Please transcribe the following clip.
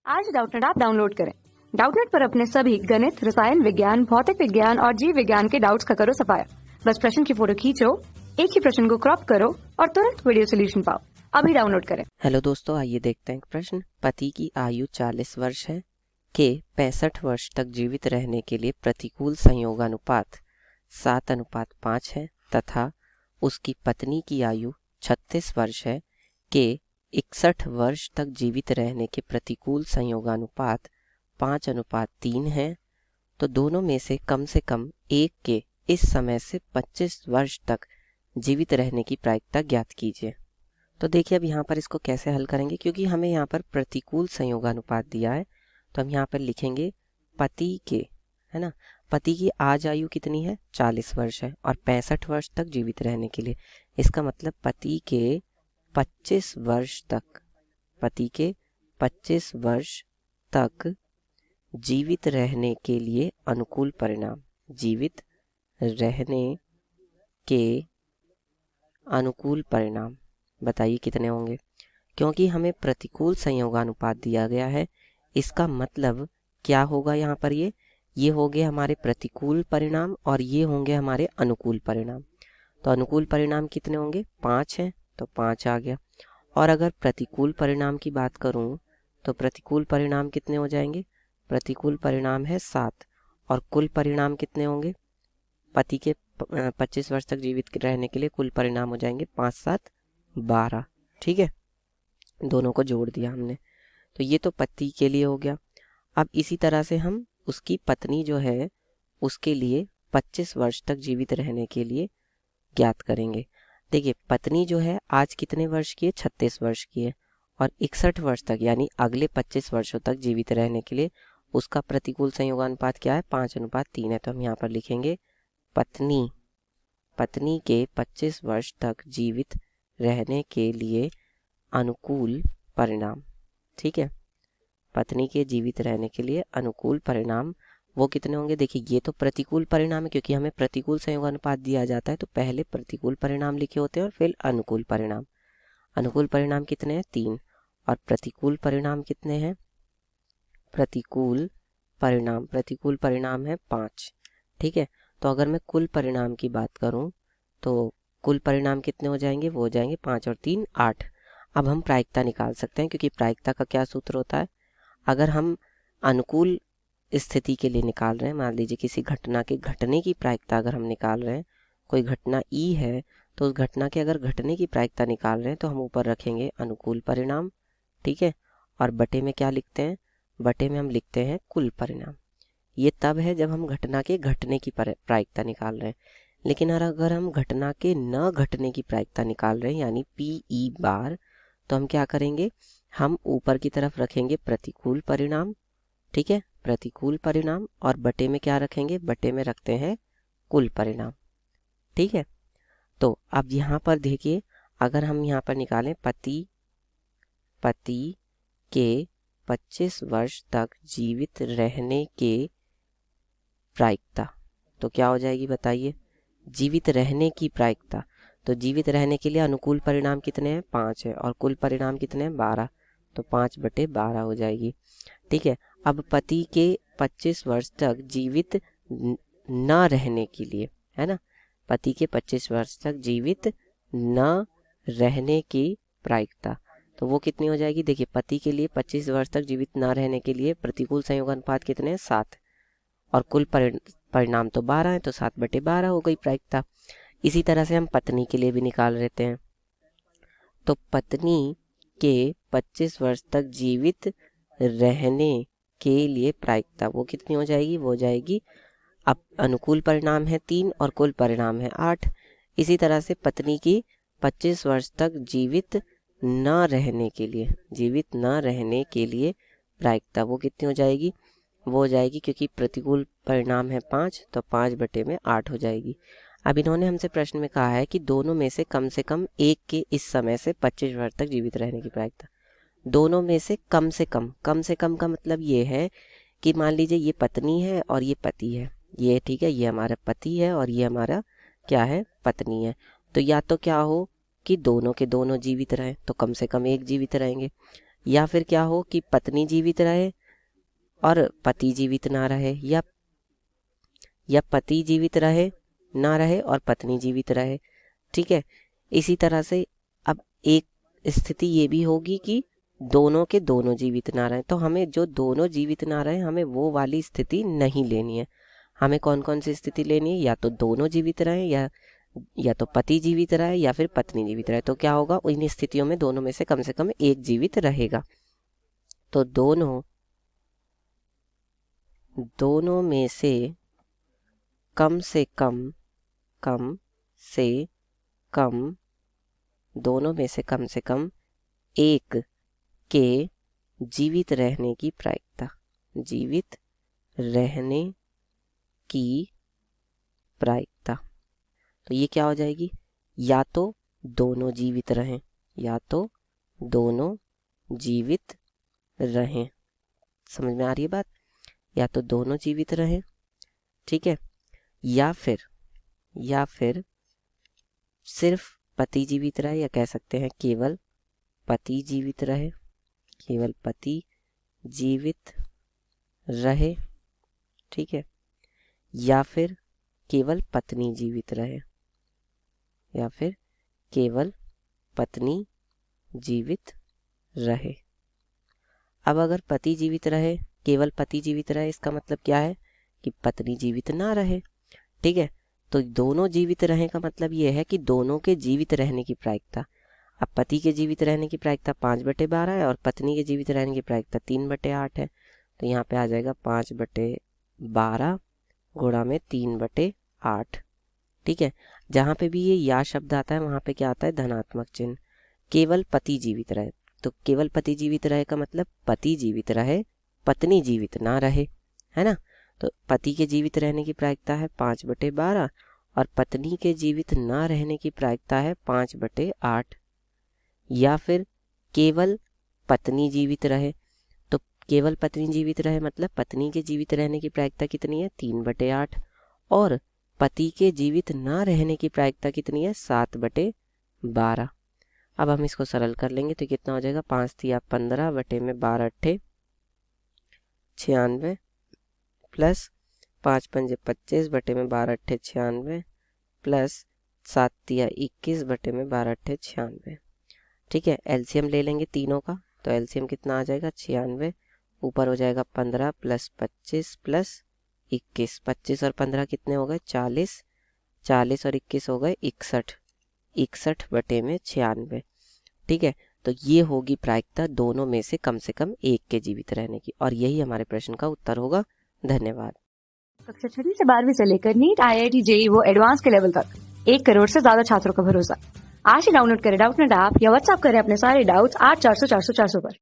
आज Doubtnut app download करें। Doubtnut पर अपने सभी गणित, रसायन विज्ञान, भौतिक विज्ञान और जीव विज्ञान के डाउट्स का करो सफाया। बस प्रश्न की फोटो खींचो, एक ही प्रश्न को क्रॉप करो और तुरंत वीडियो सोल्यूशन पाओ। अभी डाउनलोड करें। हेलो दोस्तों, आइए देखते हैं एक प्रश्न। पति की आयु 40 वर्ष है के 65 वर्ष तक जीवित रहने के लिए प्रतिकूल संयोगानुपात 7:5 है तथा उसकी पत्नी की आयु 36 वर्ष है के 61 वर्ष तक जीवित रहने के प्रतिकूल संयोगानुपात 5:3 है, तो दोनों में से कम एक के इस समय से 25 वर्ष तक जीवित रहने की प्रायिकता ज्ञात कीजिए। तो देखिए अब यहाँ पर इसको कैसे हल करेंगे, क्योंकि हमें यहाँ पर प्रतिकूल संयोगानुपात दिया है तो हम यहाँ पर लिखेंगे पति के, है ना, पति की आज आयु कितनी है 40 वर्ष है और 65 वर्ष तक जीवित रहने के लिए, इसका मतलब पति के 25 वर्ष तक जीवित रहने के लिए अनुकूल परिणाम, जीवित रहने के अनुकूल परिणाम बताइए कितने होंगे। क्योंकि हमें प्रतिकूल संयोगानुपात दिया गया है, इसका मतलब क्या होगा, यहाँ पर ये होंगे हमारे प्रतिकूल परिणाम और ये होंगे हमारे अनुकूल परिणाम। तो अनुकूल परिणाम कितने होंगे 5 हैं, तो 5 आ गया। और अगर प्रतिकूल परिणाम की बात करूँ तो प्रतिकूल परिणाम कितने हो जाएंगे, प्रतिकूल परिणाम है 7 और कुल परिणाम कितने होंगे, पति के 25 वर्ष तक जीवित रहने के लिए कुल परिणाम हो जाएंगे 5 7 12। ठीक है, दोनों को जोड़ दिया हमने, तो ये तो पति के लिए हो गया। अब इसी तरह से हम उसकी पत्नी जो है उसके लिए 25 वर्ष तक जीवित रहने के लिए ज्ञात करेंगे। देखिए पत्नी जो है आज कितने वर्ष की है, 36 वर्ष की है और 61 वर्ष तक यानी अगले 25 वर्षों तक जीवित रहने के लिए उसका प्रतिकूल संयोगानुपात क्या है 5:3 है। तो हम यहाँ पर लिखेंगे पत्नी के 25 वर्ष तक जीवित रहने के लिए अनुकूल परिणाम। ठीक है, पत्नी के जीवित रहने के लिए अनुकूल परिणाम वो कितने होंगे, देखिए ये तो प्रतिकूल परिणाम है क्योंकि हमें प्रतिकूल संयोगानुपात दिया जाता है, तो पहले प्रतिकूल परिणाम लिखे होते हैं और फिर अनुकूल परिणाम। अनुकूल परिणाम कितने हैं 3 और प्रतिकूल परिणाम कितने हैं, प्रतिकूल परिणाम है 5। ठीक है, तो अगर मैं कुल परिणाम की बात करूं तो कुल परिणाम कितने हो जाएंगे, वो हो जाएंगे 5 और 3 8। अब हम प्रायिकता निकाल सकते हैं, क्योंकि प्रायिकता का क्या सूत्र होता है, अगर हम अनुकूल स्थिति के लिए निकाल रहे हैं, मान लीजिए किसी घटना के घटने की प्रायिकता अगर हम निकाल रहे हैं, कोई घटना ई है तो उस घटना के अगर घटने की प्रायिकता निकाल रहे हैं तो हम ऊपर रखेंगे अनुकूल परिणाम। ठीक है, और बटे में क्या लिखते हैं, बटे में हम लिखते हैं कुल परिणाम। ये तब है जब हम घटना के घटने की प्रायिकता निकाल रहे हैं, लेकिन अगर हम घटना के न घटने की प्रायिकता निकाल रहे हैं यानी PE बार, तो हम क्या करेंगे, हम ऊपर की तरफ रखेंगे प्रतिकूल परिणाम। ठीक है, प्रतिकूल परिणाम और बटे में क्या रखेंगे, बटे में रखते हैं कुल परिणाम। ठीक है, तो अब यहाँ पर देखिए अगर हम यहाँ पर निकालें पति के 25 वर्ष तक जीवित रहने के प्रायिकता, तो क्या हो जाएगी बताइए, जीवित रहने की प्रायिकता। तो जीवित रहने के लिए अनुकूल परिणाम कितने हैं 5 है और कुल परिणाम कितने हैं 12, तो 5/12 हो जाएगी। ठीक है, अब पति के 25 वर्ष तक जीवित न रहने के लिए, है ना, पति के 25 वर्ष तक जीवित न रहने की प्रायिकता, तो वो कितनी हो जाएगी, देखिए पति के लिए 25 वर्ष तक जीवित न रहने के लिए प्रतिकूल संयोगानुपात कितने हैं 7 और कुल परिणाम तो 12 है, तो 7/12 हो गई प्रायिकता। इसी तरह से हम पत्नी के लिए भी निकाल लेते हैं, तो पत्नी के 25 वर्ष तक जीवित रहने के लिए प्रायिकता वो कितनी हो जाएगी, वो हो जाएगी, अब अनुकूल परिणाम है 3 और कुल परिणाम है 8। इसी तरह से पत्नी की 25 वर्ष तक जीवित न रहने के लिए प्रायिकता वो कितनी हो जाएगी, वो हो जाएगी, क्योंकि प्रतिकूल परिणाम है 5 तो 5/8 हो जाएगी। अब इन्होंने हमसे प्रश्न में कहा है कि दोनों में से कम एक के इस समय से 25 वर्ष तक जीवित रहने की प्रायिकता। दोनों में से कम का मतलब ये है कि मान लीजिए ये पत्नी है और ये पति है, ये ठीक है, ये हमारा पति है और ये हमारा क्या है पत्नी है, तो या तो क्या हो कि दोनों के दोनों जीवित रहें, तो कम से कम एक जीवित रहेंगे, या फिर क्या हो कि पत्नी जीवित रहे और पति जीवित ना रहे, या पति जीवित रहे ना रहे और पत्नी जीवित रहे। ठीक है, इसी तरह से अब एक स्थिति ये भी होगी कि दोनों के दोनों जीवित ना रहे। तो हमें जो दोनों जीवित ना रहे, हमें वो वाली स्थिति नहीं लेनी है। हमें कौन कौन सी स्थिति लेनी है? या तो दोनों जीवित रहे, या तो पति जीवित रहे, या फिर पत्नी जीवित रहे। तो क्या होगा, इन स्थितियों में दोनों में से कम एक जीवित रहेगा। तो दोनों में से कम से कम दोनों में से कम एक के जीवित रहने की प्रायिकता, जीवित रहने की प्रायिकता। तो ये क्या हो जाएगी? या तो दोनों जीवित रहें, या तो दोनों जीवित रहें। समझ में आ रही है बात? या तो दोनों जीवित रहें, ठीक है, या फिर सिर्फ पति जीवित रहे, या कह सकते हैं केवल पति जीवित रहे, केवल पति जीवित रहे, ठीक है, या फिर केवल पत्नी जीवित रहे, या फिर केवल पत्नी जीवित रहे। अब अगर पति जीवित रहे, केवल पति जीवित रहे, इसका मतलब क्या है कि पत्नी जीवित ना रहे। ठीक है, तो दोनों जीवित रहे का मतलब ये है कि दोनों के जीवित रहने की प्रायिकता। अब पति के जीवित रहने की प्रायिकता 5/12 है और पत्नी के जीवित रहने की प्रायिकता 3/8 है। तो यहाँ पे आ जाएगा 5/12 गुणा में 3/8। ठीक है, जहाँ पे भी ये या शब्द आता है वहाँ पे क्या आता है? धनात्मक चिन्ह। केवल पति जीवित रहे, तो केवल पति जीवित रहे का मतलब पति जीवित रहे, पत्नी जीवित ना रहे, है ना। तो पति के जीवित रहने की प्रायिकता है 5/12 और पत्नी के जीवित ना रहने की प्रायिकता है 5/8। या फिर केवल पत्नी जीवित रहे, तो केवल पत्नी जीवित रहे मतलब पत्नी के जीवित रहने की प्रायिकता कितनी है? 3/8। और पति के जीवित ना रहने की प्रायिकता कितनी है? 7/12। अब हम इसको सरल कर लेंगे तो कितना हो जाएगा? 5 × 15 बटे में 12 × 96 प्लस 5 × 5 = 25 बटे में 12 × 96 प्लस 7 × 21 बटे में 12 × 96। ठीक है, एलसीएम ले लेंगे तीनों का, तो एलसीएम कितना आ जाएगा? 96। ऊपर हो जाएगा 15 + 25 + 21। 25 और 15 कितने हो गए? 40। 40 और 21 हो गए 61। 61 बटे में 96। ठीक है, तो ये होगी प्रायिकता दोनों में से कम एक के जीवित रहने की, और यही हमारे प्रश्न का उत्तर होगा। धन्यवाद। कक्षा 6वीं से 12वीं से लेकर नीट, IIT, JEE वो एडवांस के लेवल तक 1 करोड़ से ज्यादा छात्रों का भरोसा। आज ही डाउनलोड करें डाउटनेट ऐप या व्हाट्सएप करें अपने सारे डाउट्स 8400 400 400 पर।